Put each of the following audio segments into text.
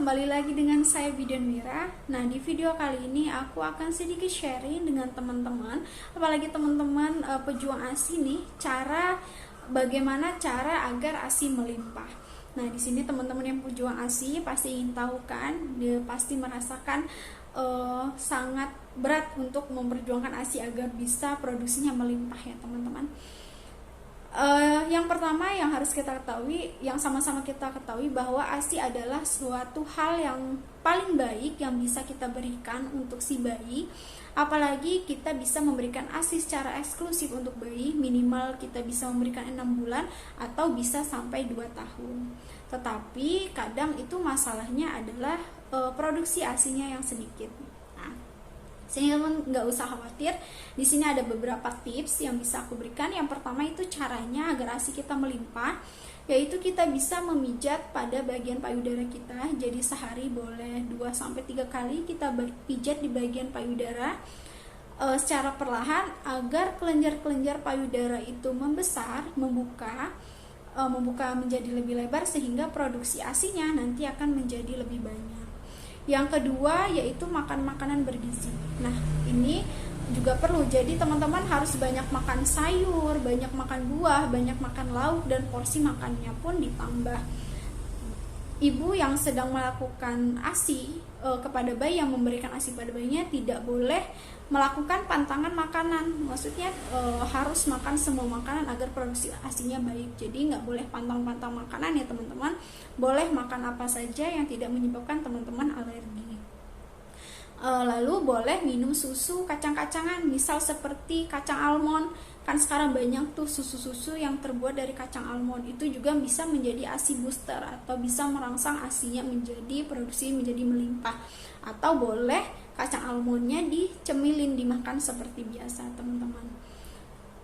kembali lagi dengan saya Bidan Mira. Nah, di video kali ini aku akan sedikit sharing dengan teman-teman, apalagi teman-teman pejuang ASI nih, bagaimana cara agar ASI melimpah. Nah, di sini teman-teman yang pejuang ASI pasti ingin tahu kan, dia pasti merasakan sangat berat untuk memperjuangkan ASI agar bisa produksinya melimpah ya teman-teman. Yang pertama yang harus kita ketahui, yang sama-sama kita ketahui bahwa ASI adalah suatu hal yang paling baik yang bisa kita berikan untuk si bayi. Apalagi kita bisa memberikan ASI secara eksklusif untuk bayi, minimal kita bisa memberikan 6 bulan atau bisa sampai 2 tahun. Tetapi kadang itu masalahnya adalah produksi ASInya yang sedikit. Sehingga nggak usah khawatir. Di sini ada beberapa tips yang bisa aku berikan. Yang pertama itu caranya agar ASI kita melimpah, yaitu kita bisa memijat pada bagian payudara kita. Jadi sehari boleh 2-3 kali kita pijat di bagian payudara secara perlahan agar kelenjar-kelenjar payudara itu membesar, membuka menjadi lebih lebar sehingga produksi ASInya nanti akan menjadi lebih banyak. Yang kedua yaitu makan makanan bergizi. Nah, ini juga perlu. Jadi teman-teman harus banyak makan sayur, banyak makan buah, banyak makan lauk, dan porsi makannya pun ditambah. Ibu yang sedang melakukan ASI kepada bayi, yang memberikan ASI pada bayinya, tidak boleh melakukan pantangan makanan. Maksudnya harus makan semua makanan agar produksi ASInya baik. Jadi nggak boleh pantang-pantang makanan ya teman-teman. Boleh makan apa saja yang tidak menyebabkan teman-teman alergi. Lalu boleh minum susu kacang-kacangan, misal seperti kacang almond. Kan sekarang banyak tuh susu-susu yang terbuat dari kacang almond. Itu juga bisa menjadi ASI booster atau bisa merangsang ASInya produksi menjadi melimpah. Atau boleh kacang almondnya dicemilin, dimakan seperti biasa teman-teman.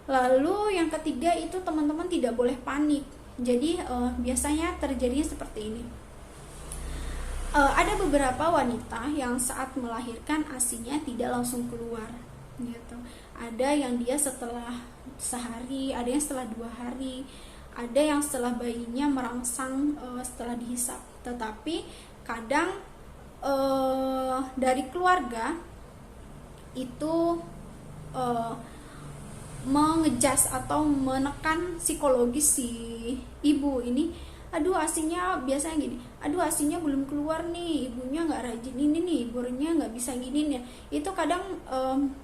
Lalu yang ketiga itu teman-teman tidak boleh panik. Jadi biasanya terjadinya seperti ini. Ada beberapa wanita yang saat melahirkan ASInya tidak langsung keluar gitu. Ada yang dia setelah sehari, ada yang setelah 2 hari, ada yang setelah bayinya merangsang setelah dihisap. Tetapi kadang dari keluarga itu mengejas atau menekan psikologis si ibu ini. Aduh ASInya biasanya gini, aduh ASInya belum keluar nih, ibunya nggak rajin ini nih, ibunya nggak bisa gini nih. Itu kadang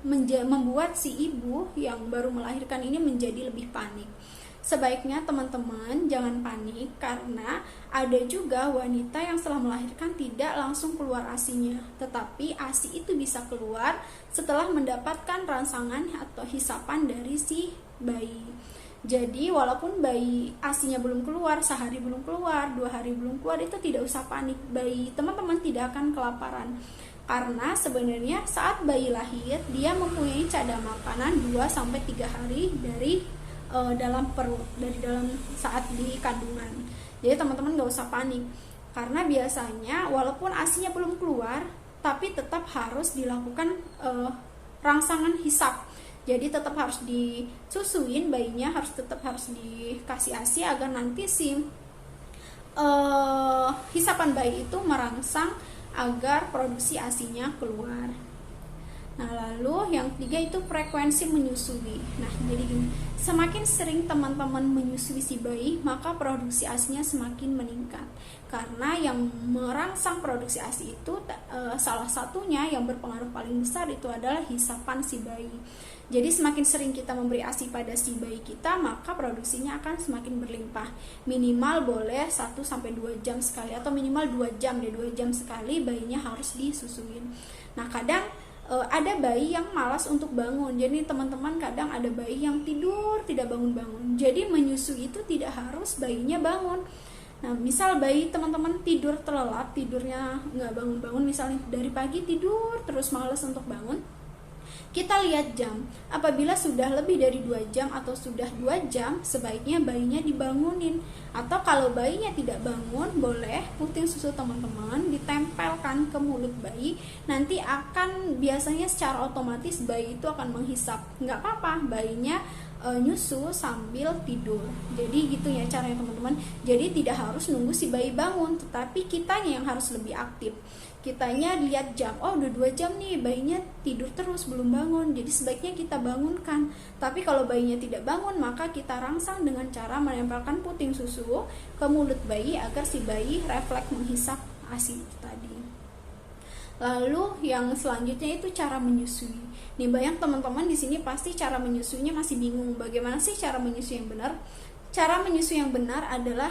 membuat si ibu yang baru melahirkan ini menjadi lebih panik. Sebaiknya teman-teman jangan panik, karena ada juga wanita yang setelah melahirkan tidak langsung keluar ASInya, tetapi ASI itu bisa keluar setelah mendapatkan rangsangan atau hisapan dari si bayi. Jadi walaupun bayi ASInya belum keluar, sehari belum keluar, 2 hari belum keluar, itu tidak usah panik. Bayi teman-teman tidak akan kelaparan. Karena sebenarnya saat bayi lahir, dia mempunyai cadang makanan 2-3 hari dari dalam perut, dari dalam saat di kandungan. Jadi teman-teman gak usah panik. Karena biasanya walaupun ASInya belum keluar, tapi tetap harus dilakukan rangsangan hisap. Jadi tetap harus disusuin bayinya, tetap harus dikasih ASI agar nanti si hisapan bayi itu merangsang agar produksi ASInya keluar. Nah, lalu yang ketiga itu frekuensi menyusui. Nah, jadi gini, semakin sering teman-teman menyusui si bayi, maka produksi ASInya semakin meningkat. Karena yang merangsang produksi ASI itu salah satunya yang berpengaruh paling besar itu adalah hisapan si bayi. Jadi semakin sering kita memberi ASI pada si bayi kita, maka produksinya akan semakin berlimpah. Minimal boleh 1-2 jam sekali, atau minimal 2 jam sekali bayinya harus disusuin. Nah, kadang ada bayi yang malas untuk bangun. Jadi teman-teman kadang ada bayi yang tidur tidak bangun-bangun. Jadi menyusui itu tidak harus bayinya bangun. Nah, misal bayi teman-teman tidur terlelap, tidurnya nggak bangun-bangun, misalnya dari pagi tidur terus malas untuk bangun, kita lihat jam. Apabila sudah lebih dari 2 jam atau sudah 2 jam, sebaiknya bayinya dibangunin. Atau kalau bayinya tidak bangun, boleh puting susu teman-teman ditempelkan ke mulut bayi. Nanti akan biasanya secara otomatis bayi itu akan menghisap. Nggak apa-apa, bayinya nyusu sambil tidur. Jadi gitu ya caranya teman-teman. Jadi tidak harus nunggu si bayi bangun, tetapi kitanya yang harus lebih aktif. Kitanya lihat jam, oh udah 2 jam nih bayinya tidur terus belum bangun, jadi sebaiknya kita bangunkan. Tapi kalau bayinya tidak bangun, maka kita rangsang dengan cara menempelkan puting susu ke mulut bayi agar si bayi refleks menghisap ASI tadi. Lalu yang selanjutnya itu cara menyusui. Nih bayang teman-teman di sini pasti cara menyusuinya masih bingung. Bagaimana sih cara menyusui yang benar? Cara menyusui yang benar adalah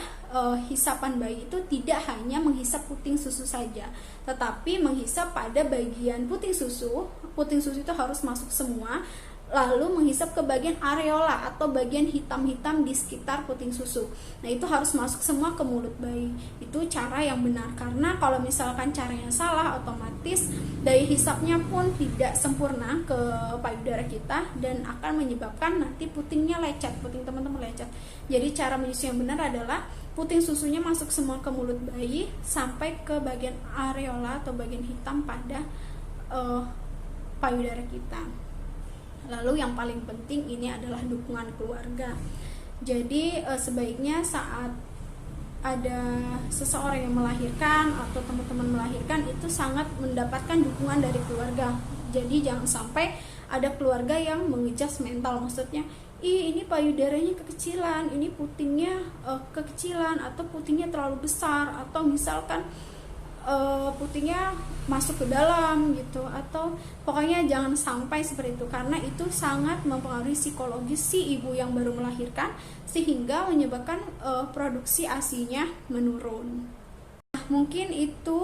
hisapan bayi itu tidak hanya menghisap puting susu saja, tetapi menghisap pada bagian puting susu. Puting susu itu harus masuk semua, lalu menghisap ke bagian areola atau bagian hitam-hitam di sekitar puting susu. Nah, itu harus masuk semua ke mulut bayi. Itu cara yang benar, karena kalau misalkan caranya salah, otomatis daya hisapnya pun tidak sempurna ke payudara kita dan akan menyebabkan nanti putingnya lecet, puting teman-teman lecet. Jadi cara menyusui yang benar adalah puting susunya masuk semua ke mulut bayi sampai ke bagian areola atau bagian hitam pada payudara kita. Lalu yang paling penting ini adalah dukungan keluarga. Jadi sebaiknya saat ada seseorang yang melahirkan atau teman-teman melahirkan itu sangat mendapatkan dukungan dari keluarga. Jadi jangan sampai ada keluarga yang mengejudge mental, maksudnya ini payudaranya kekecilan, ini putingnya kekecilan, atau putingnya terlalu besar, atau misalkan putingnya masuk ke dalam gitu, atau pokoknya jangan sampai seperti itu, karena itu sangat mempengaruhi psikologis si ibu yang baru melahirkan sehingga menyebabkan produksi ASI-nya menurun. Mungkin itu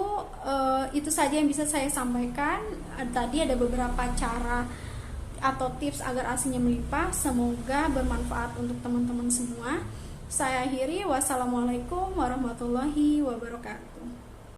saja yang bisa saya sampaikan. Tadi ada beberapa cara atau tips agar ASI-nya melimpah. Semoga bermanfaat untuk teman-teman semua. Saya akhiri, wassalamualaikum warahmatullahi wabarakatuh.